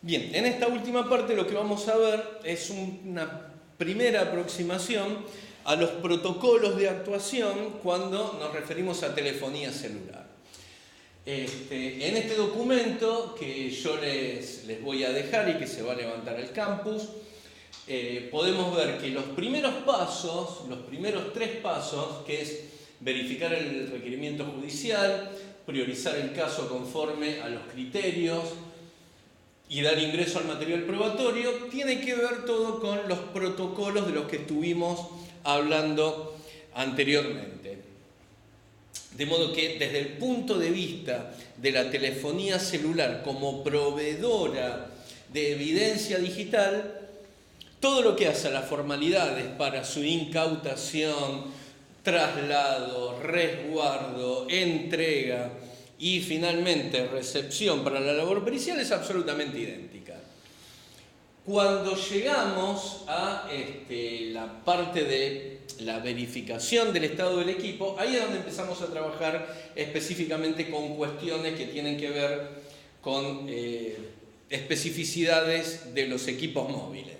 Bien, en esta última parte lo que vamos a ver es una primera aproximación a los protocolos de actuación cuando nos referimos a telefonía celular. En este documento que yo les voy a dejar y que se va a levantar al campus, podemos ver que los primeros pasos, los primeros 3 pasos, que es verificar el requerimiento judicial, priorizar el caso conforme a los criterios y dar ingreso al material probatorio, tiene que ver todo con los protocolos de los que estuvimos hablando anteriormente. De modo que desde el punto de vista de la telefonía celular como proveedora de evidencia digital, todo lo que hace a las formalidades para su incautación, traslado, resguardo, entrega y finalmente recepción para la labor pericial es absolutamente idéntica. Cuando llegamos a la parte de la verificación del estado del equipo, ahí es donde empezamos a trabajar específicamente con cuestiones que tienen que ver con especificidades de los equipos móviles.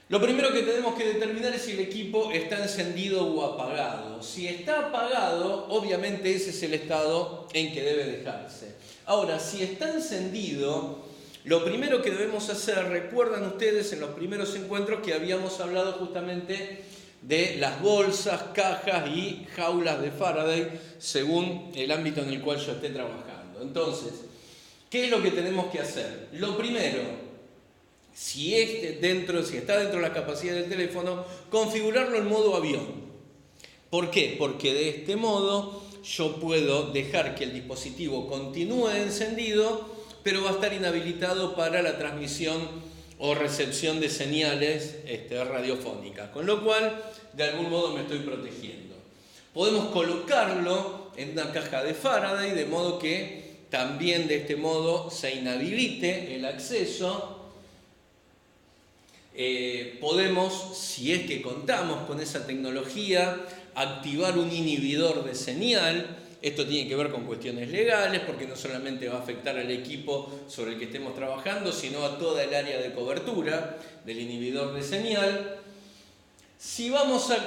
Lo primero que tenemos que determinar es si el equipo está encendido o apagado. Si está apagado, obviamente ese es el estado en que debe dejarse. Ahora, si está encendido, lo primero que debemos hacer, recuerdan ustedes en los primeros encuentros que habíamos hablado justamente de las bolsas, cajas y jaulas de Faraday, según el ámbito en el cual yo esté trabajando. Entonces, ¿qué es lo que tenemos que hacer? Lo primero, si está dentro de las capacidades del teléfono, configurarlo en modo avión. ¿Por qué? Porque de este modo yo puedo dejar que el dispositivo continúe encendido, pero va a estar inhabilitado para la transmisión o recepción de señales radiofónicas, con lo cual de algún modo me estoy protegiendo. Podemos colocarlo en una caja de Faraday, de modo que también de este modo se inhabilite el acceso. Podemos, si es que contamos con esa tecnología, activar un inhibidor de señal. Esto tiene que ver con cuestiones legales, porque no solamente va a afectar al equipo sobre el que estemos trabajando, sino a toda el área de cobertura del inhibidor de señal. Si vamos a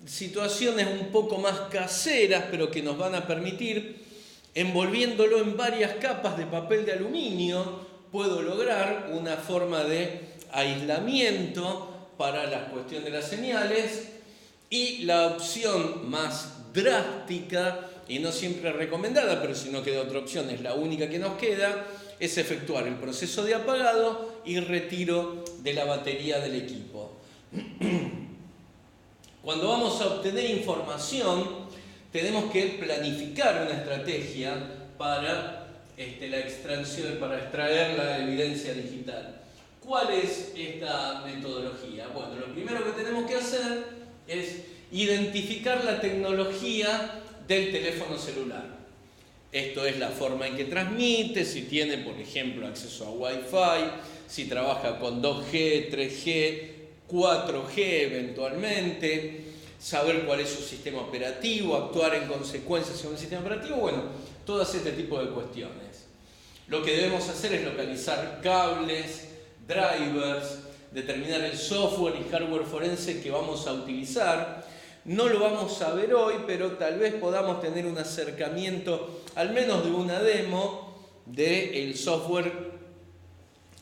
situaciones un poco más caseras, pero que nos van a permitir, envolviéndolo en varias capas de papel de aluminio, puedo lograr una forma de aislamiento para la cuestión de las señales. Y la opción más drástica y no siempre recomendada, pero si no queda otra opción, es la única que nos queda, es efectuar el proceso de apagado y retiro de la batería del equipo. Cuando vamos a obtener información, tenemos que planificar una estrategia para la extracción, para extraer la evidencia digital. ¿Cuál es esta metodología? Bueno, lo primero que tenemos que hacer es identificar la tecnología del teléfono celular. Esto es la forma en que transmite, si tiene, por ejemplo, acceso a Wi-Fi, si trabaja con 2G, 3G, 4G eventualmente, saber cuál es su sistema operativo, actuar en consecuencia según el sistema operativo, bueno, todo este tipo de cuestiones. Lo que debemos hacer es localizar cables, drivers, determinar el software y hardware forense que vamos a utilizar. No lo vamos a ver hoy, pero tal vez podamos tener un acercamiento, al menos de una demo, del software.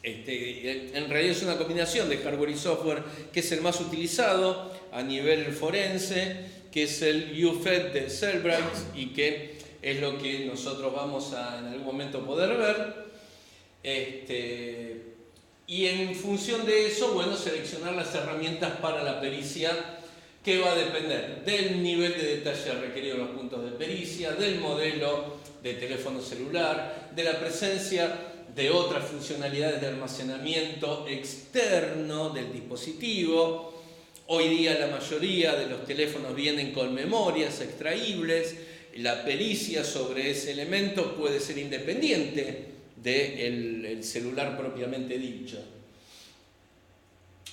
En realidad es una combinación de hardware y software, que es el más utilizado a nivel forense, que es el UFED de Cellbrite, y que es lo que nosotros vamos a en algún momento poder ver. Y en función de eso, bueno, seleccionar las herramientas para la pericia, que va a depender del nivel de detalle requerido en los puntos de pericia, del modelo de teléfono celular, de la presencia de otras funcionalidades de almacenamiento externo del dispositivo. Hoy día la mayoría de los teléfonos vienen con memorias extraíbles. La pericia sobre ese elemento puede ser independiente del celular propiamente dicho.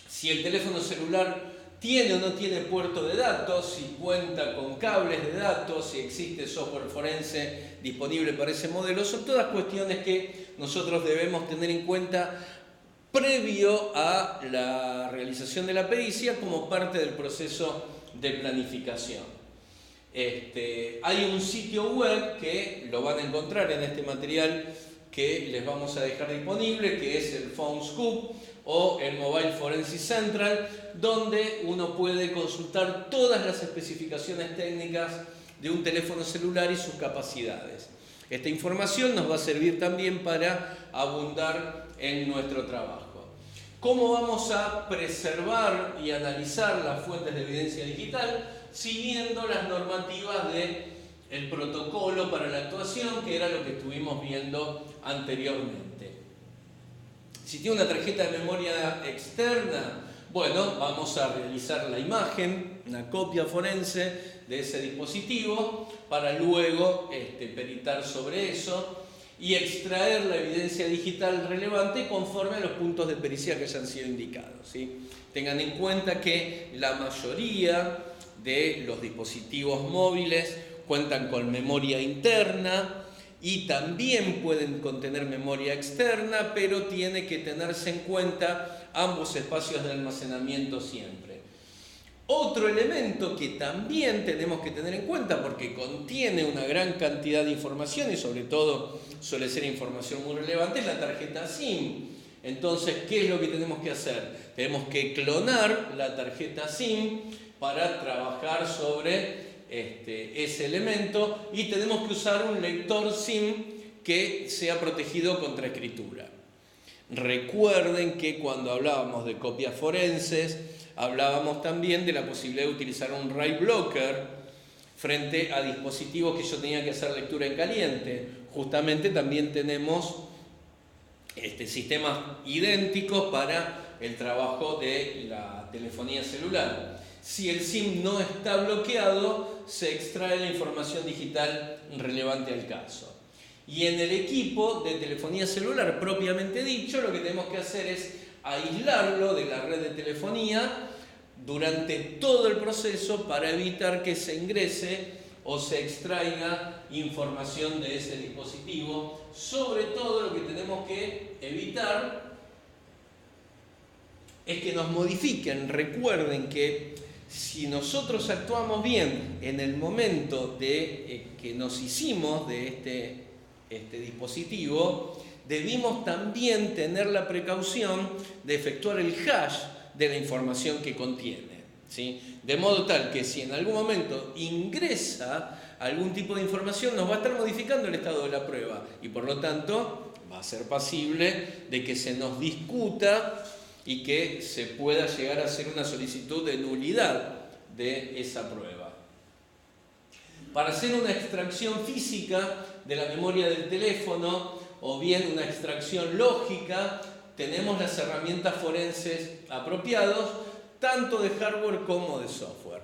Si el teléfono celular tiene o no tiene puerto de datos, si cuenta con cables de datos, si existe software forense disponible para ese modelo. Son todas cuestiones que nosotros debemos tener en cuenta previo a la realización de la pericia como parte del proceso de planificación. Hay un sitio web que lo van a encontrar en este material que les vamos a dejar disponible, que es el PhoneScoop o el Mobile Forensic Central, donde uno puede consultar todas las especificaciones técnicas de un teléfono celular y sus capacidades. Esta información nos va a servir también para abundar en nuestro trabajo. ¿Cómo vamos a preservar y analizar las fuentes de evidencia digital? Siguiendo las normativas del protocolo para la actuación, que era lo que estuvimos viendo anteriormente. Si tiene una tarjeta de memoria externa, bueno, vamos a realizar la imagen, una copia forense de ese dispositivo, para luego peritar sobre eso y extraer la evidencia digital relevante conforme a los puntos de pericia que hayan sido indicados, ¿sí? Tengan en cuenta que la mayoría de los dispositivos móviles cuentan con memoria interna y también pueden contener memoria externa, pero tiene que tenerse en cuenta ambos espacios de almacenamiento siempre. Otro elemento que también tenemos que tener en cuenta, porque contiene una gran cantidad de información y sobre todo suele ser información muy relevante, es la tarjeta SIM. Entonces, ¿qué es lo que tenemos que hacer? Tenemos que clonar la tarjeta SIM para trabajar sobre ese elemento y tenemos que usar un lector SIM que sea protegido contra escritura. Recuerden que cuando hablábamos de copias forenses, hablábamos también de la posibilidad de utilizar un write blocker frente a dispositivos que yo tenía que hacer lectura en caliente. Justamente también tenemos sistemas idénticos para el trabajo de la telefonía celular. Si el SIM no está bloqueado, se extrae la información digital relevante al caso. Y en el equipo de telefonía celular propiamente dicho, lo que tenemos que hacer es aislarlo de la red de telefonía durante todo el proceso para evitar que se ingrese o se extraiga información de ese dispositivo. Sobre todo lo que tenemos que evitar es que nos modifiquen. Recuerden que si nosotros actuamos bien en el momento de que nos hicimos de este dispositivo, debimos también tener la precaución de efectuar el hash de la información que contiene, ¿sí? De modo tal que si en algún momento ingresa algún tipo de información, nos va a estar modificando el estado de la prueba y por lo tanto va a ser pasible de que se nos discuta y que se pueda llegar a hacer una solicitud de nulidad de esa prueba. Para hacer una extracción física de la memoria del teléfono o bien una extracción lógica, tenemos las herramientas forenses apropiadas, tanto de hardware como de software.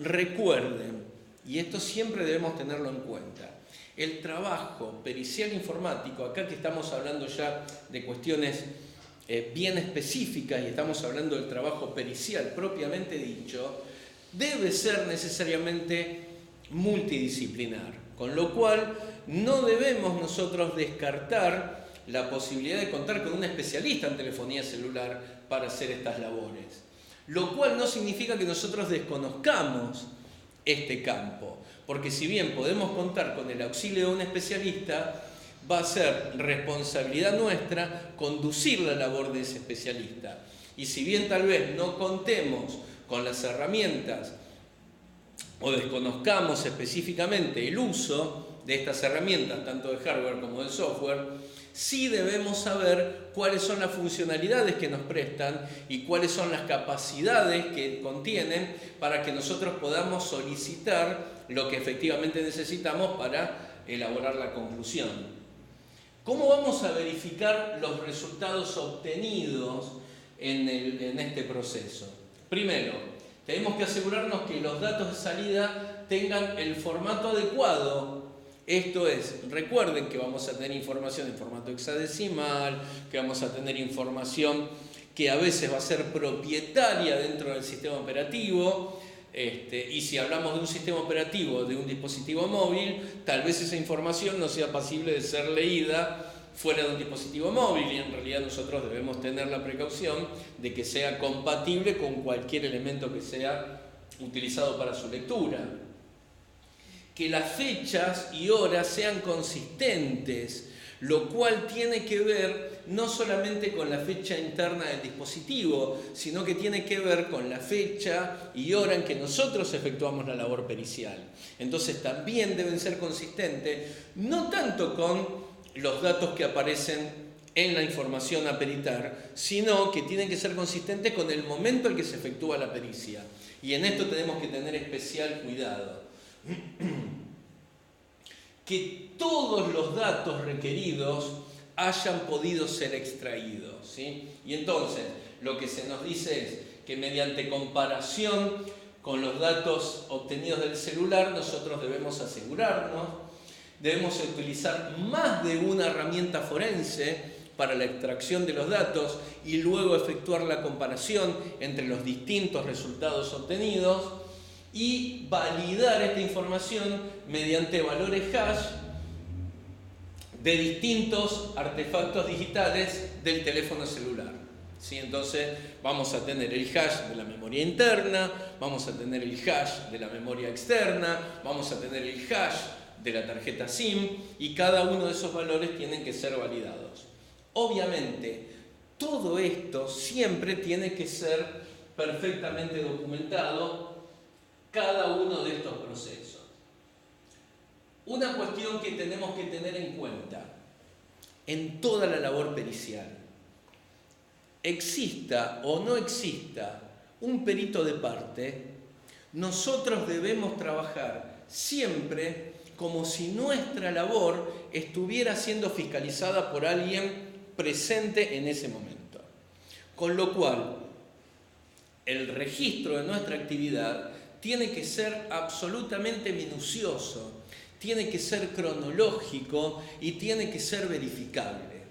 Recuerden, y esto siempre debemos tenerlo en cuenta, el trabajo pericial informático, acá que estamos hablando ya de cuestiones bien específicas y estamos hablando del trabajo pericial propiamente dicho, debe ser necesariamente multidisciplinar, con lo cual no debemos nosotros descartar la posibilidad de contar con un especialista en telefonía celular para hacer estas labores, lo cual no significa que nosotros desconozcamos este campo, porque si bien podemos contar con el auxilio de un especialista, va a ser responsabilidad nuestra conducir la labor de ese especialista. Y si bien tal vez no contemos con las herramientas o desconozcamos específicamente el uso de estas herramientas, tanto de hardware como de software, sí debemos saber cuáles son las funcionalidades que nos prestan y cuáles son las capacidades que contienen para que nosotros podamos solicitar lo que efectivamente necesitamos para elaborar la conclusión. ¿Cómo vamos a verificar los resultados obtenidos en este proceso? Primero, tenemos que asegurarnos que los datos de salida tengan el formato adecuado. Esto es, recuerden que vamos a tener información en formato hexadecimal, que vamos a tener información que a veces va a ser propietaria dentro del sistema operativo. Y si hablamos de un sistema operativo, de un dispositivo móvil, tal vez esa información no sea posible de ser leída fuera de un dispositivo móvil, y en realidad nosotros debemos tener la precaución de que sea compatible con cualquier elemento que sea utilizado para su lectura. Que las fechas y horas sean consistentes, lo cual tiene que ver no solamente con la fecha interna del dispositivo, sino que tiene que ver con la fecha y hora en que nosotros efectuamos la labor pericial. Entonces también deben ser consistentes, no tanto con los datos que aparecen en la información a peritar, sino que tienen que ser consistentes con el momento en que se efectúa la pericia. Y en esto tenemos que tener especial cuidado. Que todos los datos requeridos hayan podido ser extraídos, ¿sí? Y entonces lo que se nos dice es que mediante comparación con los datos obtenidos del celular nosotros debemos asegurarnos, debemos utilizar más de una herramienta forense para la extracción de los datos y luego efectuar la comparación entre los distintos resultados obtenidos y validar esta información mediante valores hash de distintos artefactos digitales del teléfono celular. ¿Sí? Entonces vamos a tener el hash de la memoria interna, vamos a tener el hash de la memoria externa, vamos a tener el hash de la tarjeta SIM, y cada uno de esos valores tienen que ser validados. Obviamente, todo esto siempre tiene que ser perfectamente documentado, cada uno de estos procesos. Una cuestión que tenemos que tener en cuenta en toda la labor pericial: exista o no exista un perito de parte, nosotros debemos trabajar siempre como si nuestra labor estuviera siendo fiscalizada por alguien presente en ese momento. Con lo cual, el registro de nuestra actividad tiene que ser absolutamente minucioso, tiene que ser cronológico y tiene que ser verificable.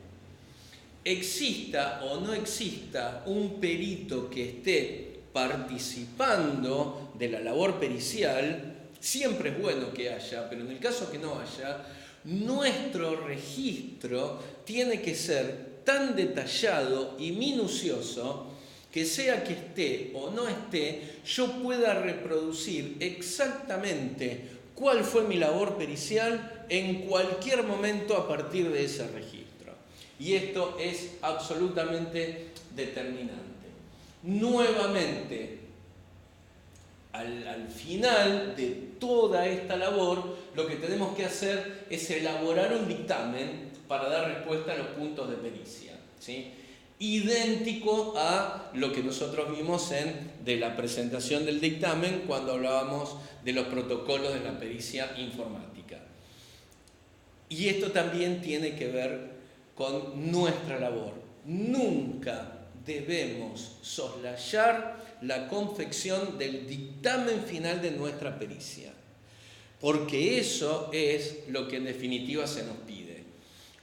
Exista o no exista un perito que esté participando de la labor pericial, siempre es bueno que haya, pero en el caso que no haya, nuestro registro tiene que ser tan detallado y minucioso que sea que esté o no esté, yo pueda reproducir exactamente cuál fue mi labor pericial en cualquier momento a partir de ese registro. Y esto es absolutamente determinante. Nuevamente, al final de toda esta labor, lo que tenemos que hacer es elaborar un dictamen para dar respuesta a los puntos de pericia, ¿sí? Idéntico a lo que nosotros vimos de la presentación del dictamen cuando hablábamos de los protocolos de la pericia informática. Y esto también tiene que ver con nuestra labor. Nunca debemos soslayar la confección del dictamen final de nuestra pericia, porque eso es lo que en definitiva se nos pide.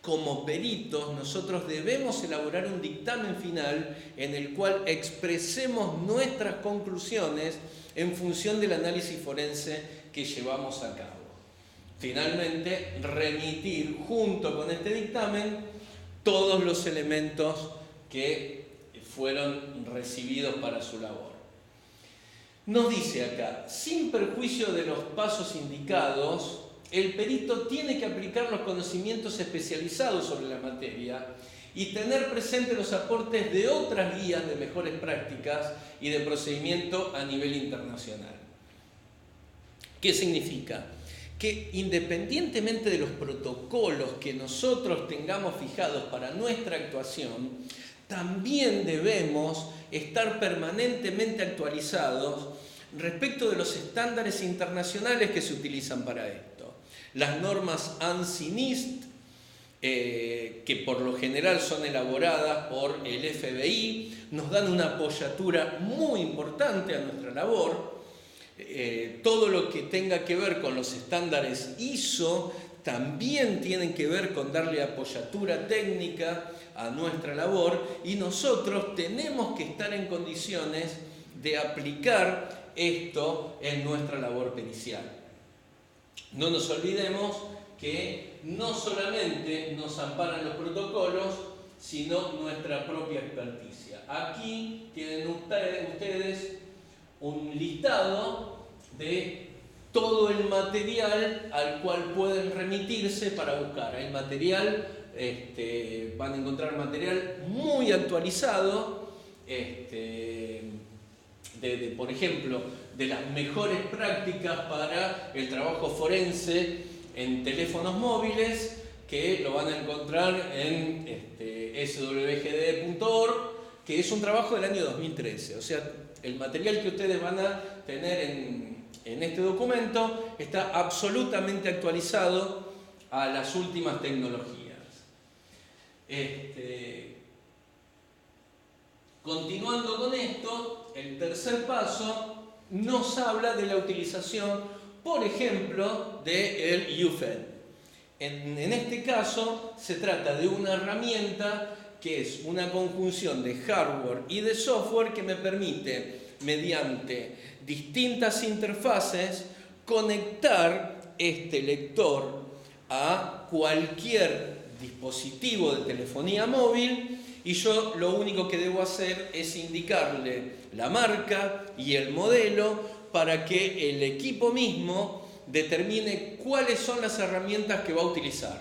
Como peritos, nosotros debemos elaborar un dictamen final en el cual expresemos nuestras conclusiones en función del análisis forense que llevamos a cabo. Finalmente, remitir junto con este dictamen todos los elementos que fueron recibidos para su labor. Nos dice acá: sin perjuicio de los pasos indicados, el perito tiene que aplicar los conocimientos especializados sobre la materia y tener presente los aportes de otras guías de mejores prácticas y de procedimiento a nivel internacional. ¿Qué significa? Que independientemente de los protocolos que nosotros tengamos fijados para nuestra actuación, también debemos estar permanentemente actualizados respecto de los estándares internacionales que se utilizan para esto. Las normas ANSI-NIST, que por lo general son elaboradas por el FBI, nos dan una apoyatura muy importante a nuestra labor. Todo lo que tenga que ver con los estándares ISO también tienen que ver con darle apoyatura técnica a nuestra labor y nosotros tenemos que estar en condiciones de aplicar esto en nuestra labor pericial. No nos olvidemos que no solamente nos amparan los protocolos, sino nuestra propia experticia. Aquí tienen ustedes un listado de todo el material al cual pueden remitirse para buscar. Hay material, van a encontrar material muy actualizado, por ejemplo, de las mejores prácticas para el trabajo forense en teléfonos móviles, que lo van a encontrar en swgd.org, que es un trabajo del año 2013. O sea, el material que ustedes van a tener en este documento está absolutamente actualizado a las últimas tecnologías. Continuando con esto, el tercer paso nos habla de la utilización, por ejemplo, del UFED. En este caso se trata de una herramienta que es una conjunción de hardware y de software que me permite, mediante distintas interfaces, conectar este lector a cualquier dispositivo de telefonía móvil y yo lo único que debo hacer es indicarle la marca y el modelo para que el equipo mismo determine cuáles son las herramientas que va a utilizar.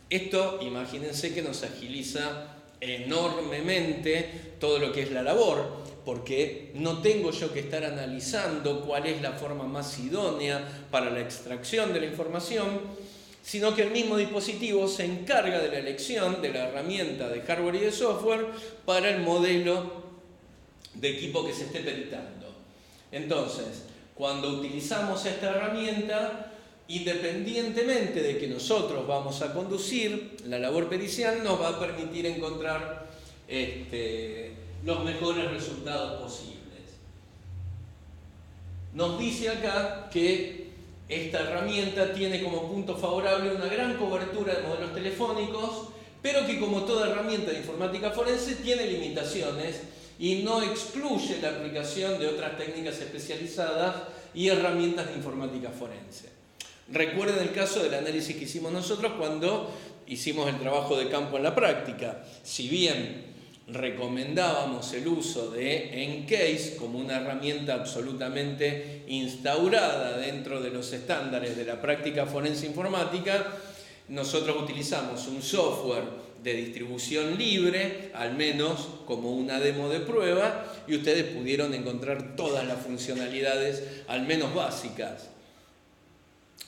Esto, imagínense que nos agiliza enormemente todo lo que es la labor, porque no tengo yo que estar analizando cuál es la forma más idónea para la extracción de la información, sino que el mismo dispositivo se encarga de la elección de la herramienta de hardware y de software para el modelo de equipo que se esté peritando. Entonces, cuando utilizamos esta herramienta, independientemente de que nosotros vamos a conducir la labor pericial, nos va a permitir encontrar los mejores resultados posibles. Nos dice acá que esta herramienta tiene como punto favorable una gran cobertura de modelos telefónicos, pero que como toda herramienta de informática forense tiene limitaciones y no excluye la aplicación de otras técnicas especializadas y herramientas de informática forense. Recuerden el caso del análisis que hicimos nosotros cuando hicimos el trabajo de campo en la práctica. Si bien recomendábamos el uso de EnCase como una herramienta absolutamente instaurada dentro de los estándares de la práctica forense informática, nosotros utilizamos un software de distribución libre, al menos como una demo de prueba, y ustedes pudieron encontrar todas las funcionalidades, al menos básicas.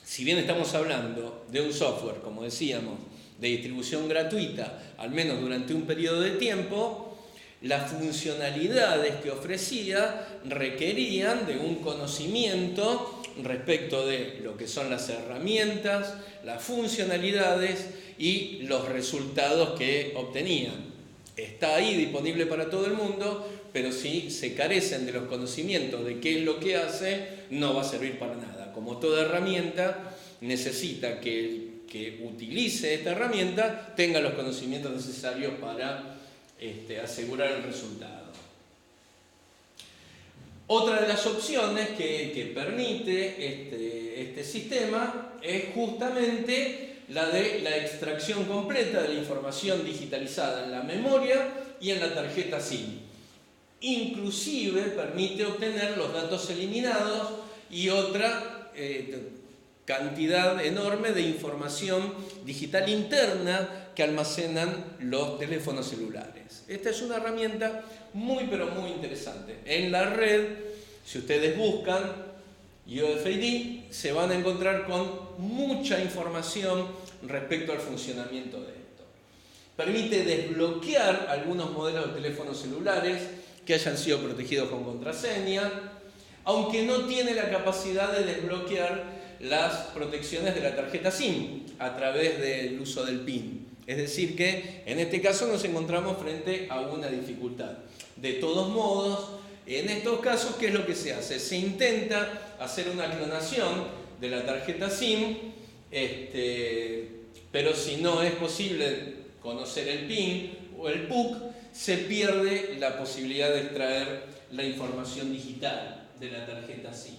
Si bien estamos hablando de un software, como decíamos, de distribución gratuita, al menos durante un periodo de tiempo, las funcionalidades que ofrecía requerían de un conocimiento respecto de lo que son las herramientas, las funcionalidades y los resultados que obtenían. Está ahí disponible para todo el mundo, pero si se carecen de los conocimientos de qué es lo que hace, no va a servir para nada. Como toda herramienta, necesita que el que utilice esta herramienta tenga los conocimientos necesarios para asegurar el resultado. Otra de las opciones que permite este sistema es justamente la de la extracción completa de la información digitalizada en la memoria y en la tarjeta SIM. Inclusive permite obtener los datos eliminados y otra cantidad enorme de información digital interna que almacenan los teléfonos celulares. Esta es una herramienta muy pero muy interesante. En la red, si ustedes buscan UFID, se van a encontrar con mucha información respecto al funcionamiento de esto. Permite desbloquear algunos modelos de teléfonos celulares que hayan sido protegidos con contraseña, aunque no tiene la capacidad de desbloquear las protecciones de la tarjeta SIM a través del uso del PIN. Es decir que en este caso nos encontramos frente a una dificultad. De todos modos, en estos casos, ¿qué es lo que se hace? Se intenta hacer una clonación de la tarjeta SIM Pero si no es posible conocer el PIN o el PUC, se pierde la posibilidad de extraer la información digital de la tarjeta SIM.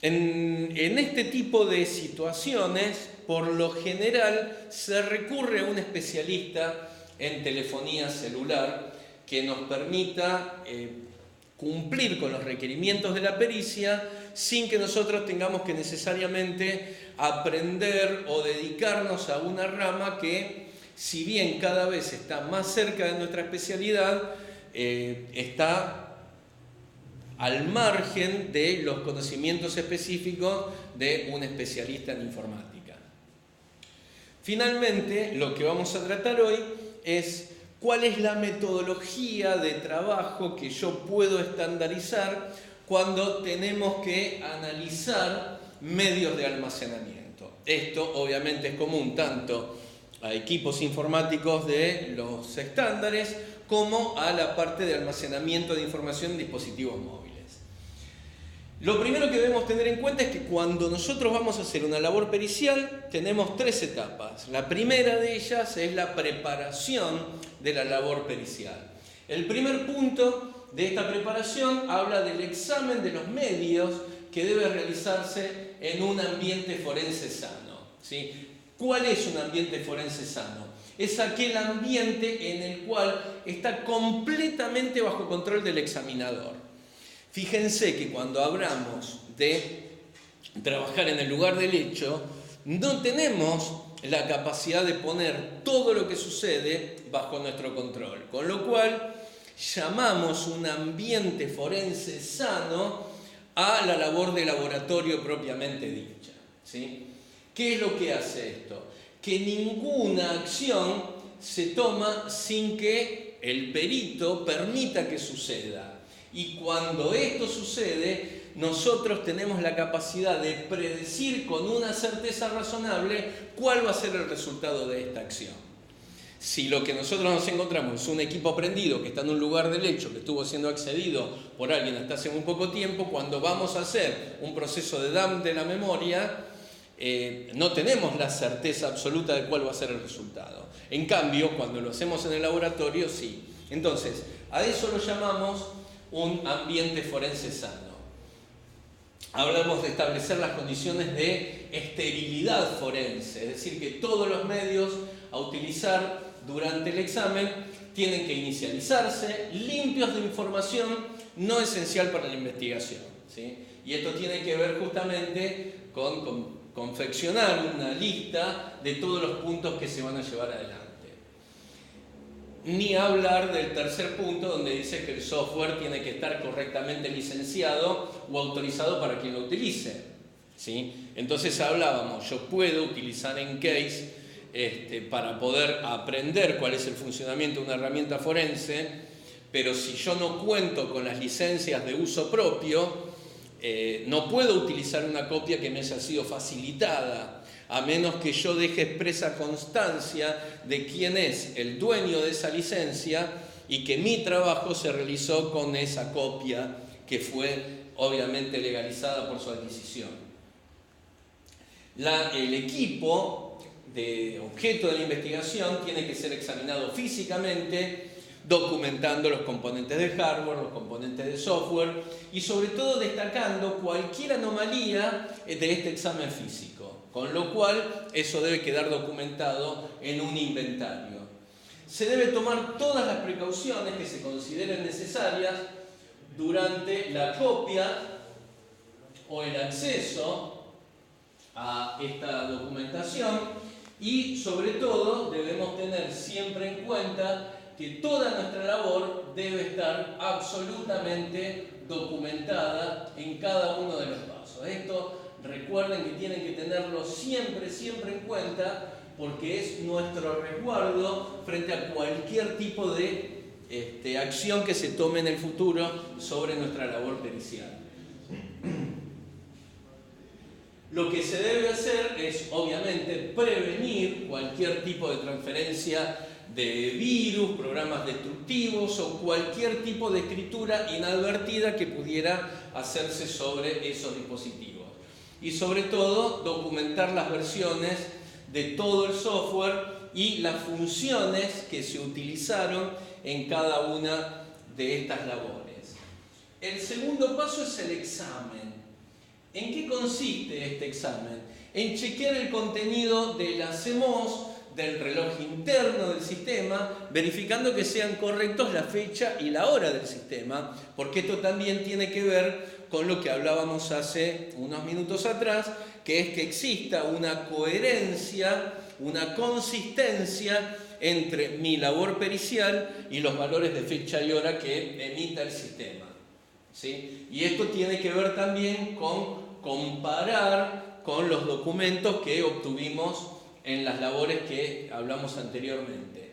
En este tipo de situaciones, por lo general, se recurre a un especialista en telefonía celular que nos permita cumplir con los requerimientos de la pericia sin que nosotros tengamos que necesariamente aprender o dedicarnos a una rama que, si bien cada vez está más cerca de nuestra especialidad, está al margen de los conocimientos específicos de un especialista en informática. Finalmente, lo que vamos a tratar hoy es cuál es la metodología de trabajo que yo puedo estandarizar cuando tenemos que analizar medios de almacenamiento. Esto obviamente es común tanto a equipos informáticos de los estándares como a la parte de almacenamiento de información en dispositivos móviles. Lo primero que debemos tener en cuenta es que cuando nosotros vamos a hacer una labor pericial tenemos 3 etapas. La primera de ellas es la preparación de la labor pericial. El primer punto de esta preparación habla del examen de los medios que debe realizarse en un ambiente forense sano, ¿sí? ¿Cuál es un ambiente forense sano? Es aquel ambiente en el cual está completamente bajo control del examinador. Fíjense que cuando hablamos de trabajar en el lugar del hecho, no tenemos la capacidad de poner todo lo que sucede bajo nuestro control, con lo cual llamamos un ambiente forense sano a la labor de laboratorio propiamente dicha, ¿sí? ¿Qué es lo que hace esto? Que ninguna acción se toma sin que el perito permita que suceda. Y cuando esto sucede, nosotros tenemos la capacidad de predecir con una certeza razonable cuál va a ser el resultado de esta acción. Si lo que nosotros nos encontramos es un equipo prendido que está en un lugar del hecho, que estuvo siendo accedido por alguien hasta hace muy poco tiempo, cuando vamos a hacer un proceso de dump de la memoria, no tenemos la certeza absoluta de cuál va a ser el resultado. En cambio, cuando lo hacemos en el laboratorio, sí. Entonces, a eso lo llamamos un ambiente forense sano. Hablamos de establecer las condiciones de esterilidad forense, es decir, que todos los medios a utilizar durante el examen tienen que inicializarse limpios de información no esencial para la investigación, ¿sí? Y esto tiene que ver justamente con confeccionar una lista de todos los puntos que se van a llevar adelante. Ni hablar del tercer punto donde dice que el software tiene que estar correctamente licenciado o autorizado para quien lo utilice, ¿sí? Entonces hablábamos, yo puedo utilizar Encase para poder aprender cuál es el funcionamiento de una herramienta forense, pero si yo no cuento con las licencias de uso propio, no puedo utilizar una copia que me haya sido facilitada, a menos que yo deje expresa constancia de quién es el dueño de esa licencia y que mi trabajo se realizó con esa copia que fue obviamente legalizada por su adquisición. El equipo de objeto de la investigación tiene que ser examinado físicamente, documentando los componentes de hardware, los componentes de software y sobre todo destacando cualquier anomalía de este examen físico. Con lo cual, eso debe quedar documentado en un inventario. Se debe tomar todas las precauciones que se consideren necesarias durante la copia o el acceso a esta documentación y, sobre todo, debemos tener siempre en cuenta que toda nuestra labor debe estar absolutamente documentada en cada uno de los pasos. Esto recuerden que tienen que tenerlo siempre en cuenta porque es nuestro resguardo frente a cualquier tipo de acción que se tome en el futuro sobre nuestra labor pericial. Lo que se debe hacer es, obviamente, prevenir cualquier tipo de transferencia de virus, programas destructivos o cualquier tipo de escritura inadvertida que pudiera hacerse sobre esos dispositivos. y sobre todo documentar las versiones de todo el software y las funciones que se utilizaron en cada una de estas labores. El segundo paso es el examen. ¿En qué consiste este examen? En chequear el contenido de la CMOS, del reloj interno del sistema, verificando que sean correctos la fecha y la hora del sistema, porque esto también tiene que ver con lo que hablábamos hace unos minutos atrás, que es que exista una coherencia, una consistencia entre mi labor pericial y los valores de fecha y hora que emita el sistema, ¿sí? Y esto tiene que ver también con comparar con los documentos que obtuvimos en las labores que hablamos anteriormente.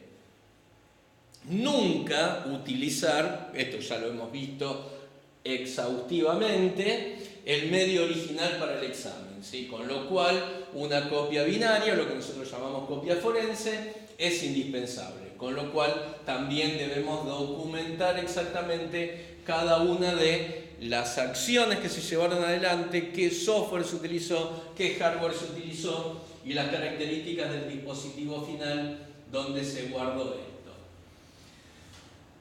Nunca utilizar, esto ya lo hemos visto exhaustivamente, el medio original para el examen, ¿sí? Con lo cual una copia binaria, lo que nosotros llamamos copia forense, es indispensable, con lo cual también debemos documentar exactamente cada una de las acciones que se llevaron adelante, qué software se utilizó, qué hardware se utilizó y las características del dispositivo final donde se guardó esto.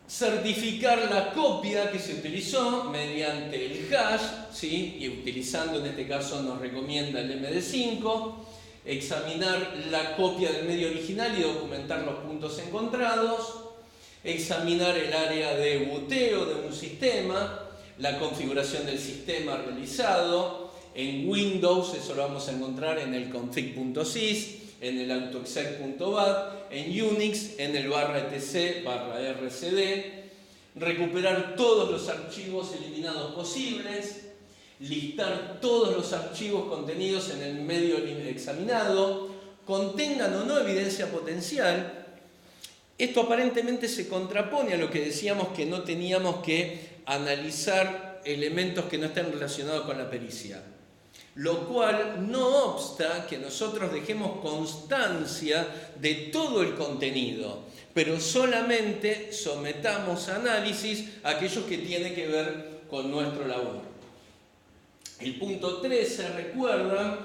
Certificar la copia que se utilizó mediante el hash, ¿sí? Y utilizando en este caso nos recomienda el MD5, examinar la copia del medio original y documentar los puntos encontrados, examinar el área de boteo de un sistema, la configuración del sistema realizado. En Windows eso lo vamos a encontrar en el config.sys, en el autoexec.bat, en Unix en el /etc/rcd, recuperar todos los archivos eliminados posibles, listar todos los archivos contenidos en el medio examinado, contengan o no evidencia potencial. Esto aparentemente se contrapone a lo que decíamos que no teníamos que analizar elementos que no estén relacionados con la pericia. Lo cual no obsta que nosotros dejemos constancia de todo el contenido, pero solamente sometamos a análisis aquellos que tienen que ver con nuestra labor. El punto 13, recuerdan,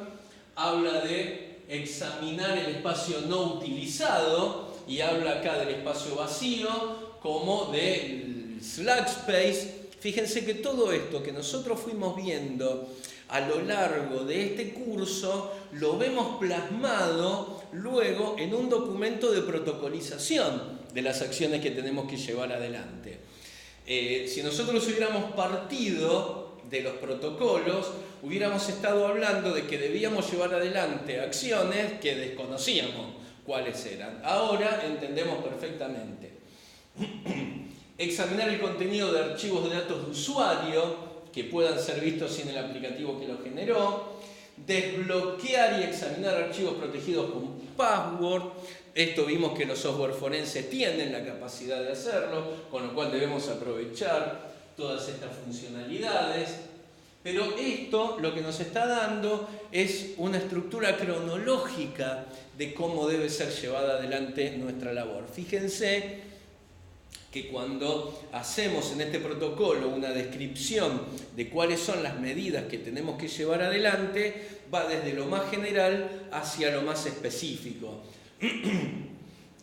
habla de examinar el espacio no utilizado y habla acá del espacio vacío como del slack space. Fíjense que todo esto que nosotros fuimos viendo a lo largo de este curso lo vemos plasmado luego en un documento de protocolización de las acciones que tenemos que llevar adelante. Si nosotros hubiéramos partido de los protocolos, hubiéramos estado hablando de que debíamos llevar adelante acciones que desconocíamos cuáles eran. Ahora entendemos perfectamente. Examinar el contenido de archivos de datos de usuario que puedan ser vistos sin el aplicativo que lo generó, desbloquear y examinar archivos protegidos con password. Esto vimos que los software forenses tienen la capacidad de hacerlo, con lo cual debemos aprovechar todas estas funcionalidades. Pero esto lo que nos está dando es una estructura cronológica de cómo debe ser llevada adelante nuestra labor. Fíjense que cuando hacemos en este protocolo una descripción de cuáles son las medidas que tenemos que llevar adelante, va desde lo más general hacia lo más específico.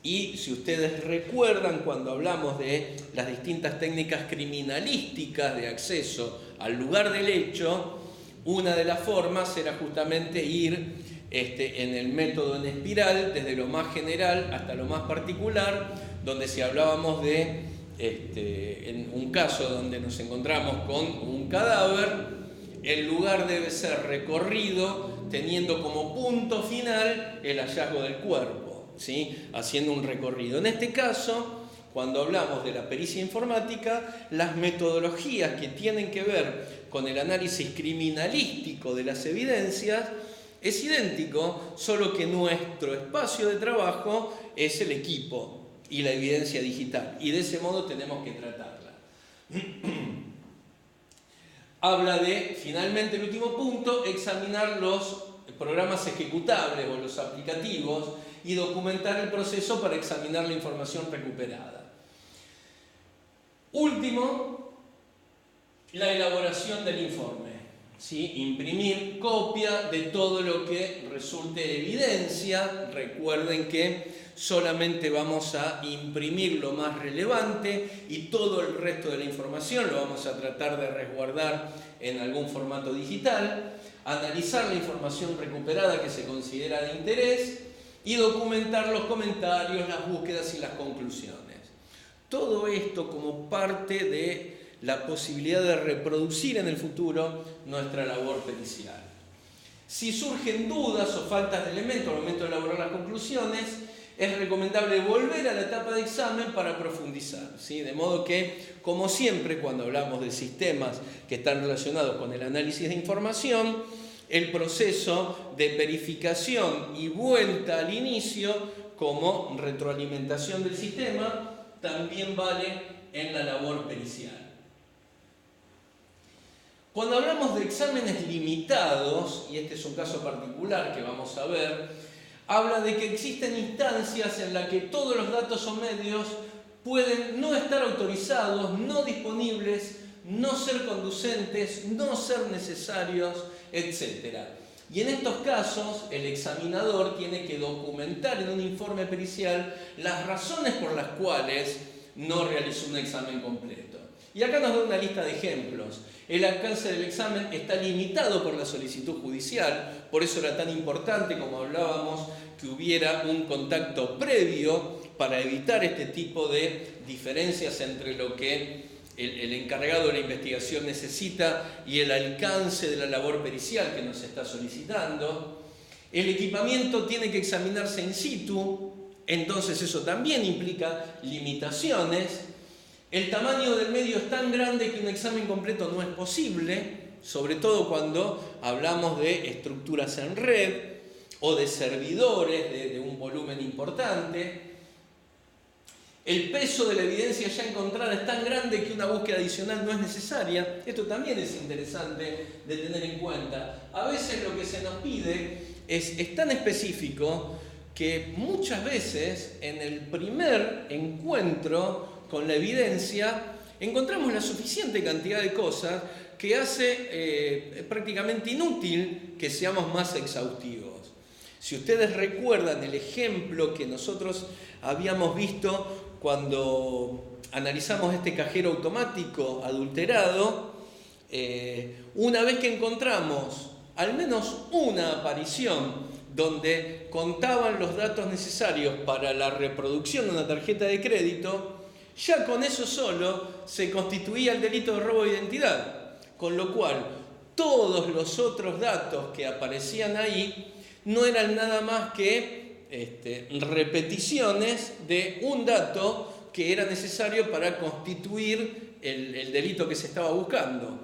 Y si ustedes recuerdan, cuando hablamos de las distintas técnicas criminalísticas de acceso al lugar del hecho, una de las formas era justamente ir en el método en espiral, desde lo más general hasta lo más particular, donde si hablábamos de en un caso donde nos encontramos con un cadáver, el lugar debe ser recorrido teniendo como punto final el hallazgo del cuerpo, ¿sí? Haciendo un recorrido. En este caso, cuando hablamos de la pericia informática, las metodologías que tienen que ver con el análisis criminalístico de las evidencias es idéntico, solo que nuestro espacio de trabajo es el equipo y la evidencia digital, y de ese modo tenemos que tratarla. Habla de, finalmente, el último punto, examinar los programas ejecutables o los aplicativos y documentar el proceso para examinar la información recuperada. Último, la elaboración del informe. ¿sí? Imprimir copia de todo lo que resulte evidencia. Recuerden que solamente vamos a imprimir lo más relevante y todo el resto de la información lo vamos a tratar de resguardar en algún formato digital. Analizar la información recuperada que se considera de interés y documentar los comentarios, las búsquedas y las conclusiones. Todo esto como parte de la posibilidad de reproducir en el futuro nuestra labor pericial. Si surgen dudas o faltas de elementos al momento de elaborar las conclusiones, es recomendable volver a la etapa de examen para profundizar, ¿sí? De modo que, como siempre, cuando hablamos de sistemas que están relacionados con el análisis de información, el proceso de verificación y vuelta al inicio como retroalimentación del sistema también vale en la labor pericial. Cuando hablamos de exámenes limitados, y este es un caso particular que vamos a ver, habla de que existen instancias en las que todos los datos o medios pueden no estar autorizados, no disponibles, no ser conducentes, no ser necesarios, etc. Y en estos casos, el examinador tiene que documentar en un informe pericial las razones por las cuales no realizó un examen completo. Y acá nos da una lista de ejemplos. El alcance del examen está limitado por la solicitud judicial, por eso era tan importante, como hablábamos, que hubiera un contacto previo para evitar este tipo de diferencias entre lo que el encargado de la investigación necesita y el alcance de la labor pericial que nos está solicitando. El equipamiento tiene que examinarse in situ, entonces eso también implica limitaciones. El tamaño del medio es tan grande que un examen completo no es posible, sobre todo cuando hablamos de estructuras en red o de servidores de un volumen importante. El peso de la evidencia ya encontrada es tan grande que una búsqueda adicional no es necesaria. Esto también es interesante de tener en cuenta. A veces lo que se nos pide es tan específico que muchas veces en el primer encuentro con la evidencia encontramos la suficiente cantidad de cosas que hace prácticamente inútil que seamos más exhaustivos. Si ustedes recuerdan el ejemplo que nosotros habíamos visto cuando analizamos este cajero automático adulterado, una vez que encontramos al menos una aparición donde contaban los datos necesarios para la reproducción de una tarjeta de crédito, ya con eso solo se constituía el delito de robo de identidad, con lo cual todos los otros datos que aparecían ahí no eran nada más que repeticiones de un dato que era necesario para constituir el delito que se estaba buscando.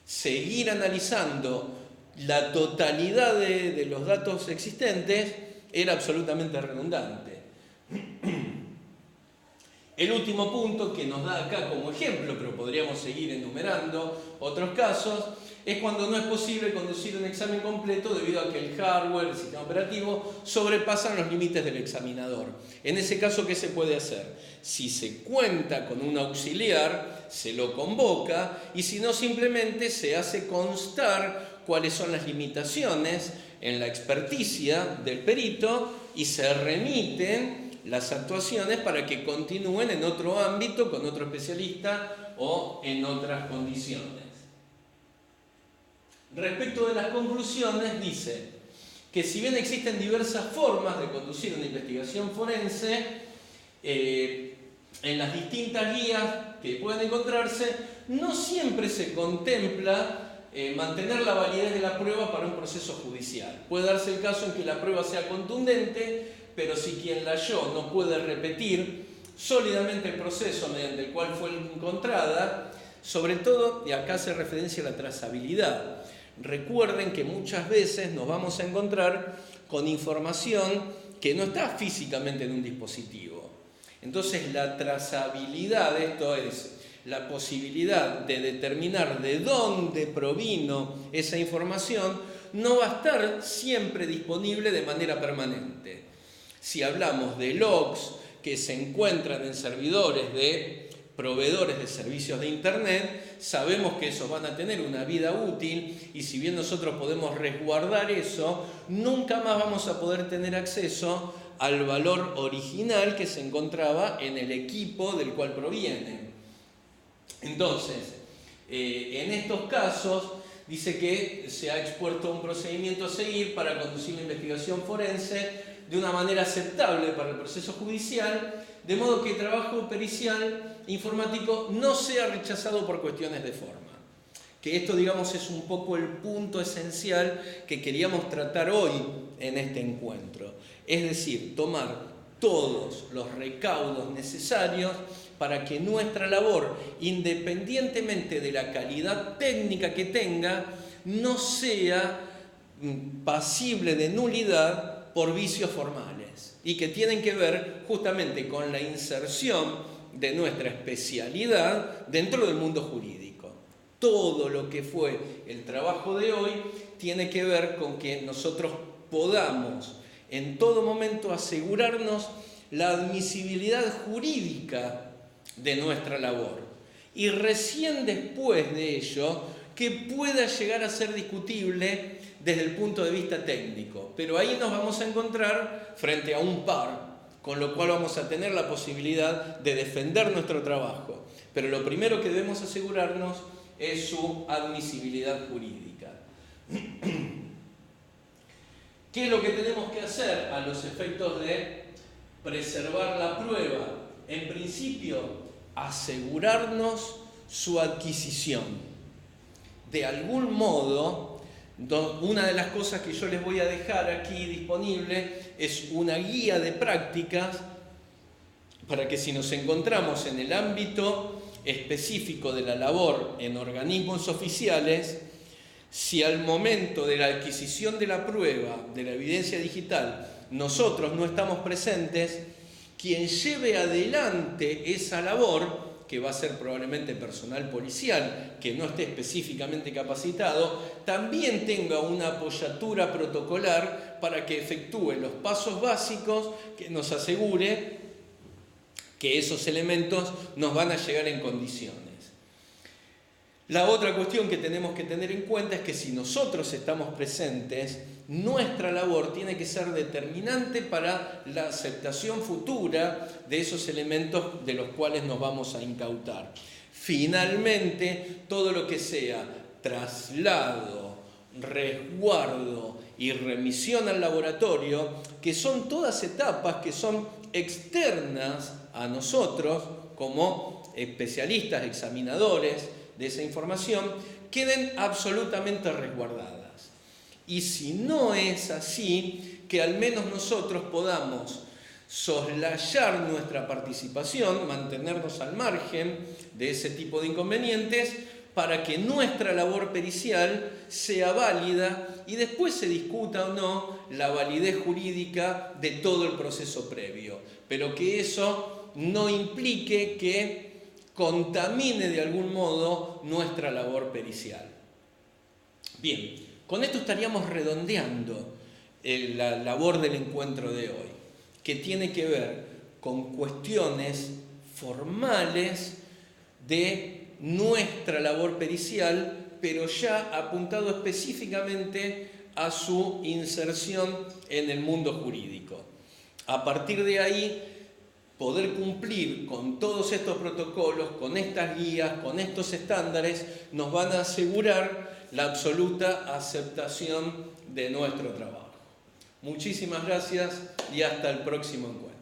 Seguir analizando la totalidad de los datos existentes era absolutamente redundante. El último punto que nos da acá como ejemplo, pero podríamos seguir enumerando otros casos, es cuando no es posible conducir un examen completo debido a que el hardware, el sistema operativo, sobrepasan los límites del examinador. En ese caso, ¿qué se puede hacer? Si se cuenta con un auxiliar, se lo convoca, y si no, simplemente se hace constar cuáles son las limitaciones en la experticia del perito y se remiten las actuaciones para que continúen en otro ámbito, con otro especialista o en otras condiciones. Respecto de las conclusiones, dice que si bien existen diversas formas de conducir una investigación forense, en las distintas guías que pueden encontrarse, no siempre se contempla mantener la validez de la prueba para un proceso judicial. Puede darse el caso en que la prueba sea contundente, pero si quien la halló no puede repetir sólidamente el proceso mediante el cual fue encontrada, sobre todo, y acá hace referencia a la trazabilidad. Recuerden que muchas veces nos vamos a encontrar con información que no está físicamente en un dispositivo. Entonces la trazabilidad, esto es la posibilidad de determinar de dónde provino esa información, no va a estar siempre disponible de manera permanente. Si hablamos de logs que se encuentran en servidores de proveedores de servicios de Internet, sabemos que esos van a tener una vida útil y si bien nosotros podemos resguardar eso, nunca más vamos a poder tener acceso al valor original que se encontraba en el equipo del cual provienen. Entonces, en estos casos, dice que se ha expuesto un procedimiento a seguir para conducir la investigación forense de una manera aceptable para el proceso judicial, de modo que el trabajo pericial informático no sea rechazado por cuestiones de forma. Que esto, digamos, es un poco el punto esencial que queríamos tratar hoy en este encuentro. Es decir, tomar todos los recaudos necesarios para que nuestra labor, independientemente de la calidad técnica que tenga, no sea pasible de nulidad por vicios formales y que tienen que ver justamente con la inserción de nuestra especialidad dentro del mundo jurídico. Todo lo que fue el trabajo de hoy tiene que ver con que nosotros podamos en todo momento asegurarnos la admisibilidad jurídica de nuestra labor y recién después de ello que pueda llegar a ser discutible desde el punto de vista técnico. Pero ahí nos vamos a encontrar frente a un par, con lo cual vamos a tener la posibilidad de defender nuestro trabajo. Pero lo primero que debemos asegurarnos es su admisibilidad jurídica. ¿Qué es lo que tenemos que hacer a los efectos de preservar la prueba? En principio, asegurarnos su adquisición. De algún modo, una de las cosas que yo les voy a dejar aquí disponible es una guía de prácticas para que si nos encontramos en el ámbito específico de la labor en organismos oficiales, si al momento de la adquisición de la prueba, de la evidencia digital, nosotros no estamos presentes, quien lleve adelante esa labor, que va a ser probablemente personal policial, que no esté específicamente capacitado, también tenga una apoyatura protocolar para que efectúe los pasos básicos que nos asegure que esos elementos nos van a llegar en condiciones. La otra cuestión que tenemos que tener en cuenta es que si nosotros estamos presentes, nuestra labor tiene que ser determinante para la aceptación futura de esos elementos de los cuales nos vamos a incautar. Finalmente, todo lo que sea traslado, resguardo y remisión al laboratorio, que son todas etapas que son externas a nosotros como especialistas, examinadores de esa información, queden absolutamente resguardadas. Y si no es así, que al menos nosotros podamos soslayar nuestra participación, mantenernos al margen de ese tipo de inconvenientes, para que nuestra labor pericial sea válida y después se discuta o no la validez jurídica de todo el proceso previo, pero que eso no implique que contamine de algún modo nuestra labor pericial. Bien, con esto estaríamos redondeando la labor del encuentro de hoy, que tiene que ver con cuestiones formales de nuestra labor pericial, pero ya apuntado específicamente a su inserción en el mundo jurídico. A partir de ahí, poder cumplir con todos estos protocolos, con estas guías, con estos estándares, nos van a asegurar la absoluta aceptación de nuestro trabajo. Muchísimas gracias y hasta el próximo encuentro.